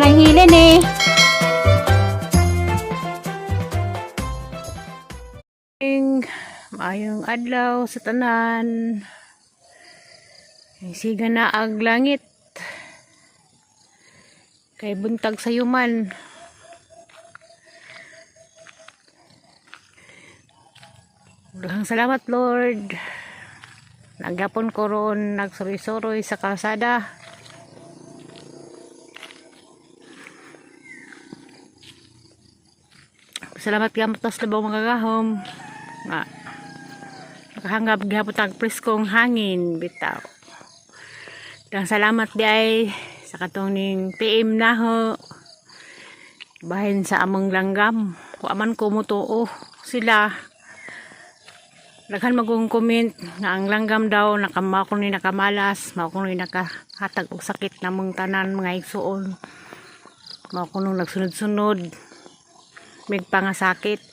lang hilin eh. Maayong adlaw sa tanan. Siga na ag langit. Kay buntag sa yuman. Daghang salamat Lord. Naggapon ko ron, nagsuroy-suroy sa kalsada. Salamat gamit tas labaw mga gahom. Nga nakahanggap gihapon tag preskong hangin bitaw. Dan salamat di ay sa katong ning PM na ho. Bahin sa among langgam. Wa man ko mutuo sila. Daghan magong comment nga ang langgam daw nakama ko ni nakamalas, mao ko ni nakahatag og sakit namong tanan mga igsuon. Mao ko nung nagsunod-sunod. May pangasakit.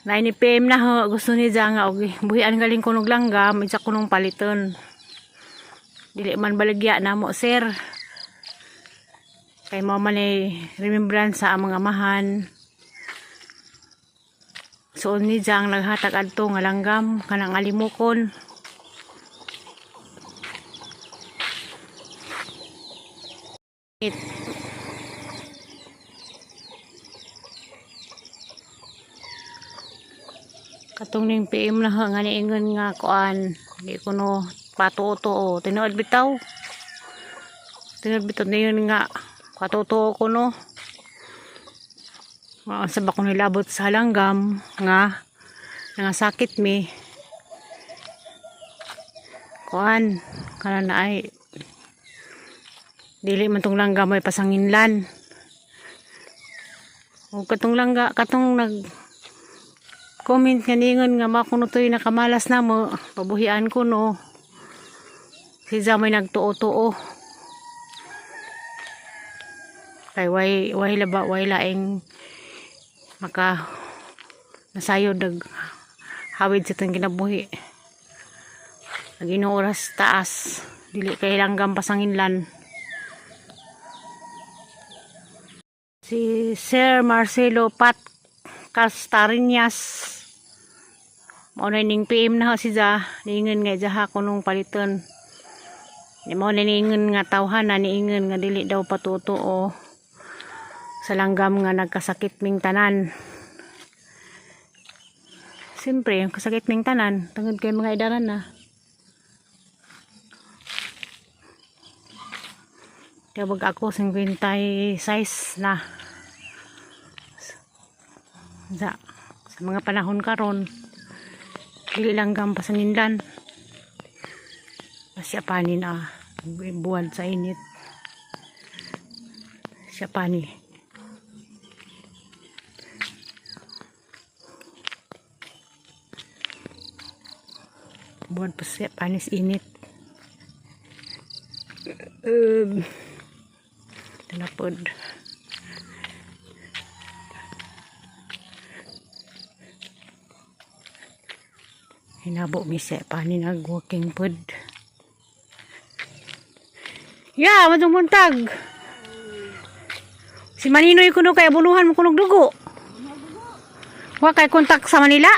Na ini PM na ho, gusto ni nga og buhian galing kunog langgam, isa kunong paliton. Dili man baligya namo sir. Kay mo man ay remembrance sa among amahan. So ni jang naghatag adto nga langgam kanang alimukon. Katong ning PM na nga niingon nga kuan di ko no patuto tinuod bitaw niyon nga patuto ko no sa bako nilabot sa langgam nga sakit mi kuan kana na ay dili man tong langgam may pasanginlan o katong langga katong nag comment nga ningon nga makuno to'y nakamalas na mo pabuhian ko no si Zamay nagtuo-tuo kay way laing maka nasayod dag hawid sa itong kinabuhi naging oras taas dili kay langgam pasanginlan. Si Sir Marcelo Pat Castarinas mao na ning PM na ho si Za niingon nga jaha kunong paliton ni mao na niingon nga tawhanan niingon nga dili daw patutuo sa langgam nga nagkasakit ming tanan. Siyempre yung kasakit ming tanan tungod kay mga edaran na kabag ako 56 na sa mga panahon karon dili langgam pasanginlan siya pani na buwan sa init siya pani buwan pa siya panis init tanapod hinabo mi siya pani nag walking food. Ya, matong buntag. Si Maninoy kuno kay abunuhan mo kunog dugo. Wa kay kontak sa Manila.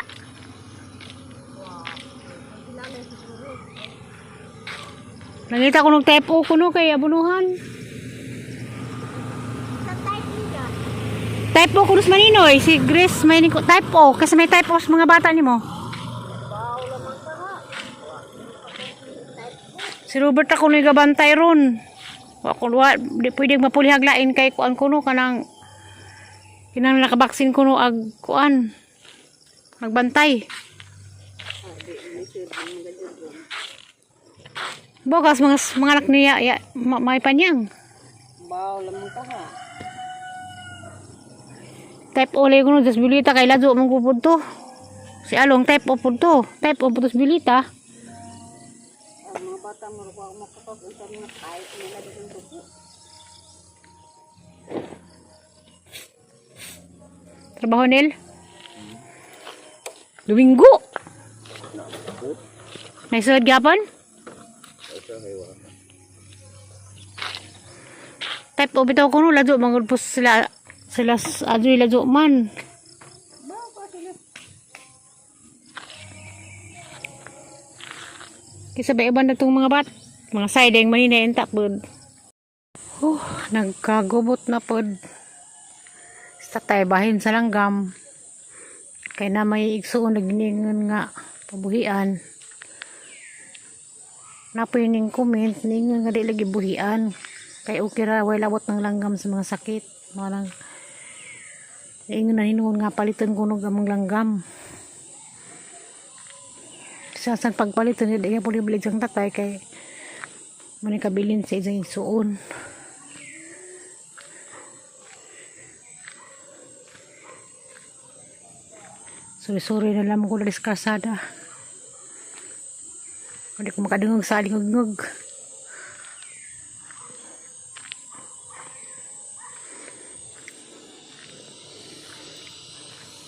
Nangita kunog tepo kuno kay abunuhan. Type O kuno sa Maninoy, si Grace may type O kasi may type O sa mga bata nimo. Si Robert ako nagabantay ron. Ako di pwedeng mapulihaglain kay kuan kuno kanang kinang nakabaksin kuno ag kuan magbantay. Bogas mga anak niya ya, may panyang. Baw lamang ta ha. Type O lay kuno das bilita kay lazo mong kupod to. Si Along type O pud to. Type O putos bilita. Bata mo ko makapag unsa mga kahit nila dito dugo. Trabaho nil? Domingo. Naisod gyapon? type o bitaw ko no ladyo mangod po sila adri ladyo man. Kisa ba iban na itong mga mga siding manina entak pod. Nagkagubot na pod. Sa tay bahin sa langgam. Kay na may igsuon nagningon nga pabuhian. Napining comment ningon nga di lagi buhian. Kay okay ra way labot ng langgam sa mga sakit. Marang ingon na hinuon nga paliton ko ng among langgam. Sa pagpaliton hindi nga puli bilig sang tatay kay manikabilin sa isang igsuon. Sorry na lang ko na diskasada. Hindi ko makadungog sa alingog-ngog.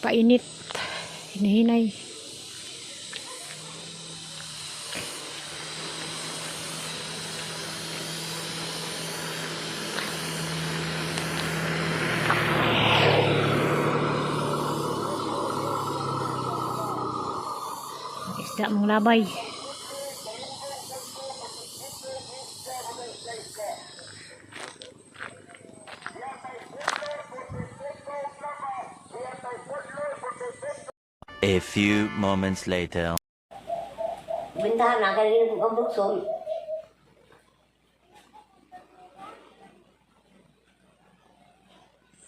Painit. Hinahinay. Isda mong labay. A few moments later. Bintahan na kanina kung ang buksol.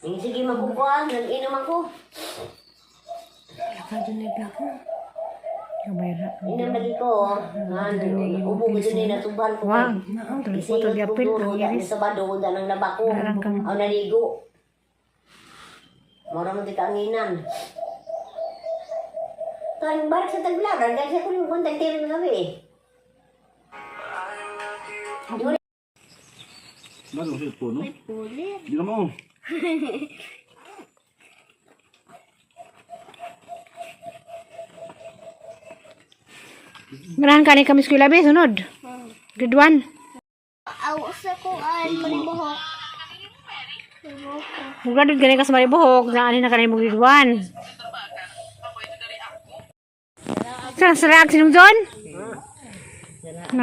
Sige magkukuhan, nag-inom ako. Lakad na ako. Kamayra. Inom lagi ko. Ubog din na tuban ko. Wow. Tulis mo ito diapin. Ang iris. Sa bado, hunda ng laba ko. Ang naligo. Mura mo di kaanginan. Tayong barak sa taglaran, dahil siya ko yung kontang tiri ng gabi. Ano siya po, no? Hindi na mo. Marahan ka ni kami school labi, sunod. Grade 1. Awas ako ay maribuhok. Graduate gani ka sa Maribohok, na ani na kanay mo grade 1. Salag sinong John?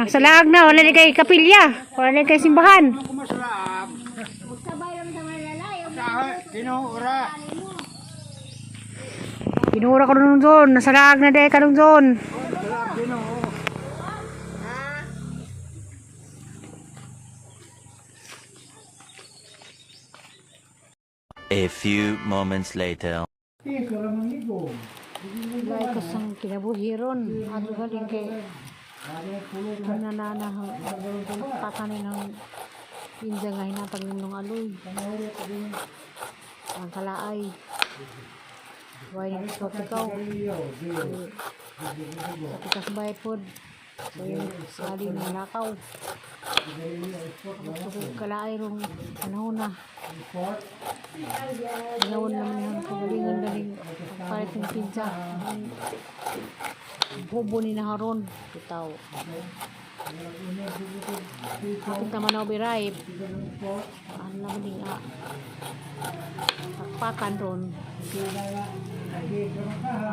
Salag na, wala ni kay kapilya. Wala ni kay simbahan. Sabay lang sa malalayo. Pinura ka nung John, nasalag na day ka nung John. A few moments later. Lai ko sang kinabuhiron. Ano galing kay nananahang patanin ng pinja nga hinatag ng aloy. Ang kalaay. Huwag nang ikaw. Sa tikas baypod. So yung saling nalakaw. Kalaay rong panahon na. Panahon naman yung kagalingan galing pagpalit ng pinsa. Bubo ni naharon. Bitaw. Punta man ako birayip. Ano naman din pakpakan ron.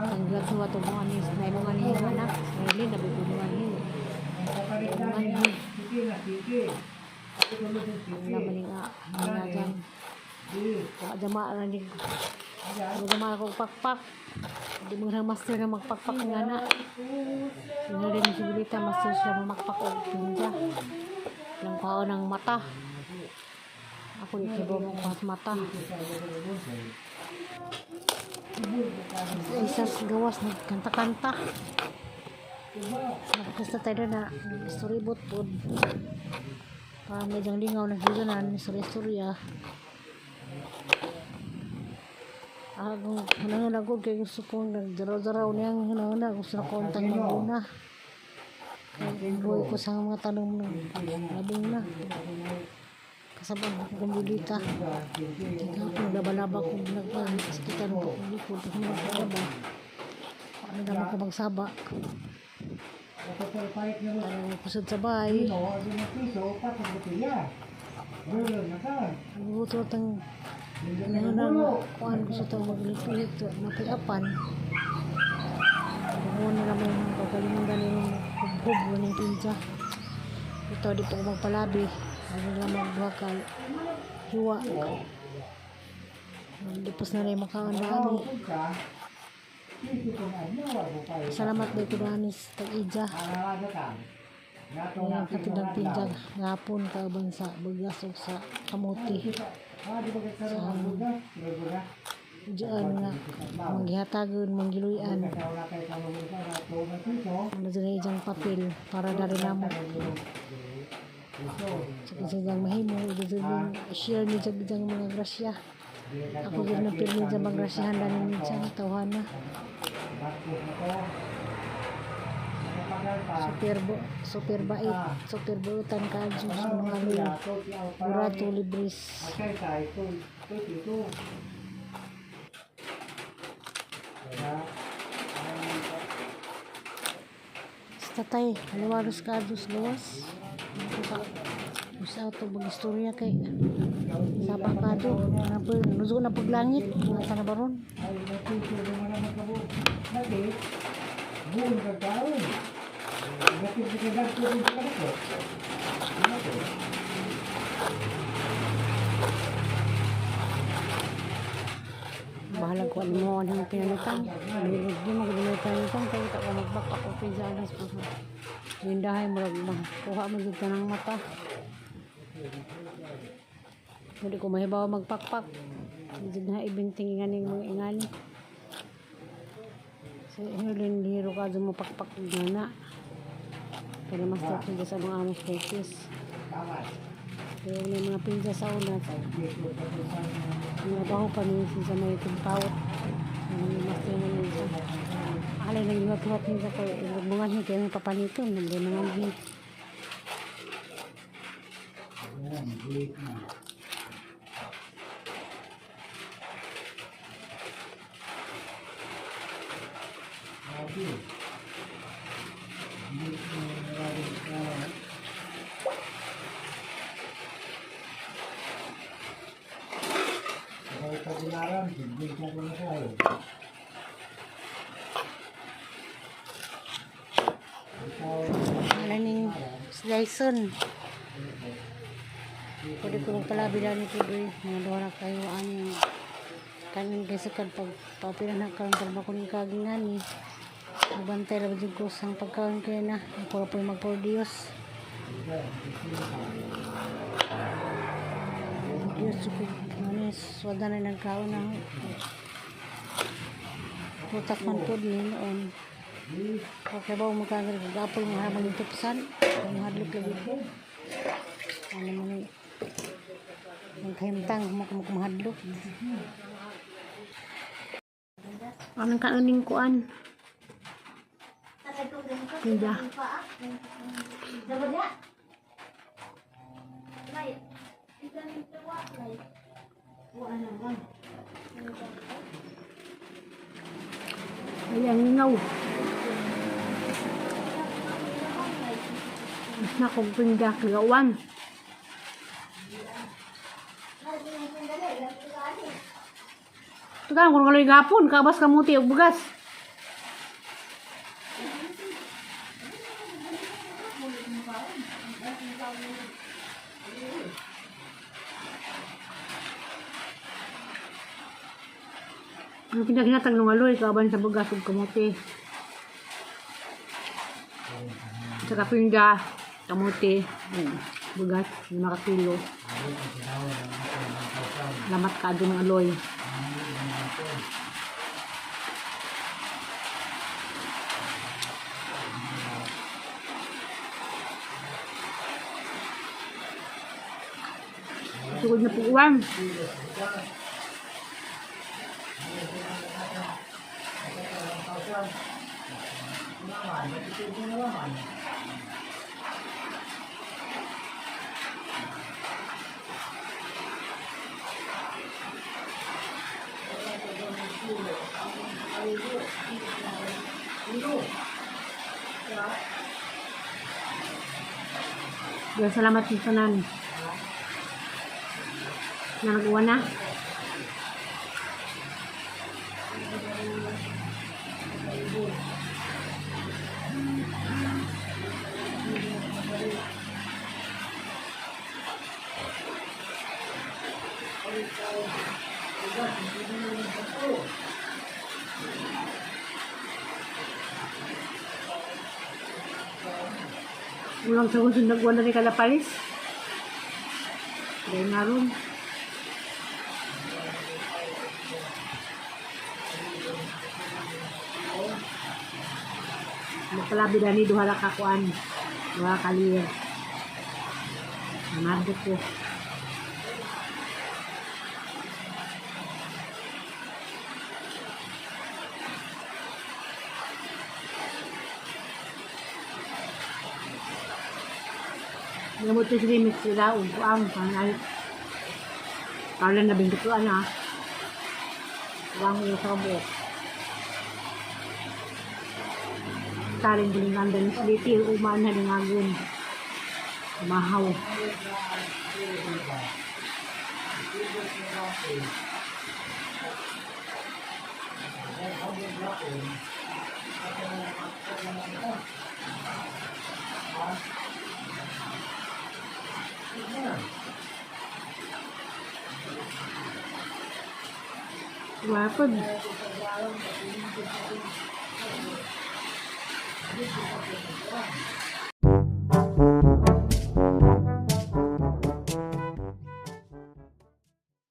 Ang gatuwa ito mga anis. May mga anis anak. Maylin, nabito mga anis. Mga anis. Naman yung nanyagan. Jamaah rin. Jamaah ko pakpak. Hindi mo nang master na magpakpak nga na. Hindi rin si Bilita master siya magpakpak o pinja. Lang kao ng mata. Ako di kibo mo pas mata. Isas gawas nagkanta-kanta. Nakakasta tayo na storybot po. Para medyang lingaw na higanan, istorya-istorya. Kung hunangan ako kaya gusto kong nagdaraw-daraw niyang hunangan gusto na kontang ng una. Kaya buhay ko sa mga tanong ng labing na. Kasabang ko kong Bilita. Tingnan ko naglabalaba ko nagpasakitan ko kong likod. Kung nagpapaba. Ano naman ko magsaba. Parang kusod sa bahay. Buto tang nang kuan ko sa tawag maglit to matiapan. Ano na naman yung pagalingan galing hubhub ng pinja. Ito di po magpalabi. Ano na magbakal. Hiwa. Dipos na rin makaandaan. Salamat din ko danis tag-ija. Ang katindang pinjag ngapon kaban sa bagasog sa kamuti. Sa diyan nga manghihatagon manggiluyan. Ano dyan ijang papel para dari namo. Sa ijang mahimo dyan share ni ijang mga grasya. Ako din na pirmi dyan mga grasyahan dyan ni ijang tawhana. Super bait, super buutan ka Diyos mga luya. Murato libris. Tatay, haliwaros ka Diyos luwas. Usaw to bang istorya kay sabang kado. Nuzo na paglangit. Nasa na baron. Bahala ko ano mo ang pinalitan. Hindi mo pinalitan ito. Kaya ito ka magbaka o pinjanas po. Windahay mo lang. Kuha mo dito ng mata. Hindi ko mahibaw magpakpak. Hindi na ibinting inganing mga ingani. So, hilin lihiro ka dyan mo pakpak na. Kaya mas tapos sa mga amos cases. Kaya may mga pinja sa ulat. Nabaho pa niya sa may timpawat. Mas tinan niya siya. Alay nang iwat-iwat niya ko. Bungan niya kaya may papanito. Hindi naman niya. Alaning slicen. Pwede ko magpalabi lang ito doy. Mga doon kayo ang kanin kaysa pag papilan na karon para ko ng kagingan ni. Magbantay lang dyan ko sang pagkaon kayo na. Ako po yung magpordiyos. Diyos ko. Wala na nagkaon na. Putak man po din noon. Okay ba magkagal ko gapol mga habang yung tupsan. Ang hadlok lagi po. Ano mo na magkahimtang mahadlok. Anong kaaning kuan? Pinja. Ayan, ngaw. Mas na kong pinja kagawan. Tugang kung kaloy gapon, kabas kamuti o bugas. Ang kinakinatag ng aloy, kaban sa bugas o kamuti. Sa kapinda, kamuti, bugas, 5 kilo. Lamat ka doon ng aloy. Sugod na puguan. Salamat sa tanan. Nagawa na. Ulang sa gusto nagwa na rin kalapalis. Dahil nga ron. Magpalabi na ni duha kakuan. Duha kalir. Nanadot ko. Gamot ko sila mix sila. Ang panay. Kala na bintutuan ha. Uwang yung sa buhok. Taring bulingan din ulitin. Umaan na lingagun. Mahaw. Wapag.